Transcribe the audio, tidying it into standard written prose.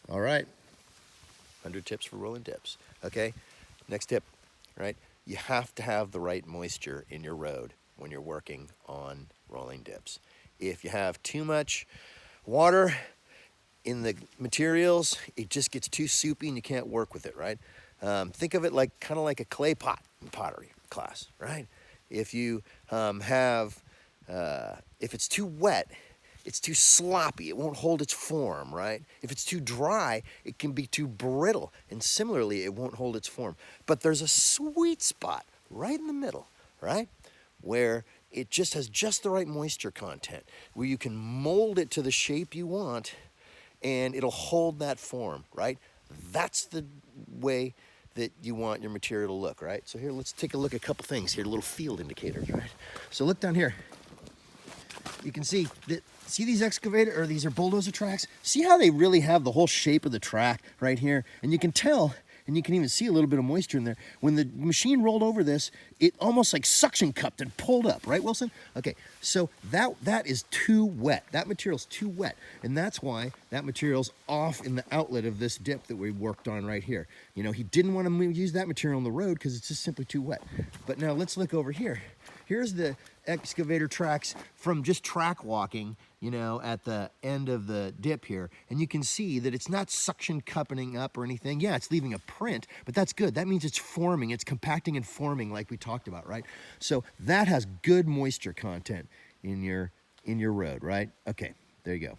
All right, 100 tips for rolling dips. Okay, next tip, right? You have to have the right moisture in your road when you're working on rolling dips. If you have too much water in the materials, it just gets too soupy and you can't work with it, right? Think of it like kind of like a clay pot in pottery class, right? If you if it's too wet, it's too sloppy, it won't hold its form, right? If it's too dry, it can be too brittle, and similarly, it won't hold its form. But there's a sweet spot right in the middle, right? Where it just has just the right moisture content, where you can mold it to the shape you want and it'll hold that form, right? That's the way that you want your material to look, right? So here, let's take a look at a couple things here, little field indicators, right? So look down here. You can see that, see these excavator, or these are bulldozer tracks? See how they really have the whole shape of the track right here? And you can tell, and you can even see a little bit of moisture in there. When the machine rolled over this, it almost like suction cupped and pulled up, right, Wilson? Okay, so that is too wet. That material's too wet. And that's why that material's off in the outlet of this dip that we worked on right here. You know, he didn't want to use that material on the road because it's just simply too wet. But now let's look over here. Here's the excavator tracks from just track walking, you know, at the end of the dip here. And you can see that it's not suction cupping up or anything. Yeah, it's leaving a print, but that's good. That means it's forming, it's compacting and forming like we talked about, right? So that has good moisture content in your road, right? Okay, there you go.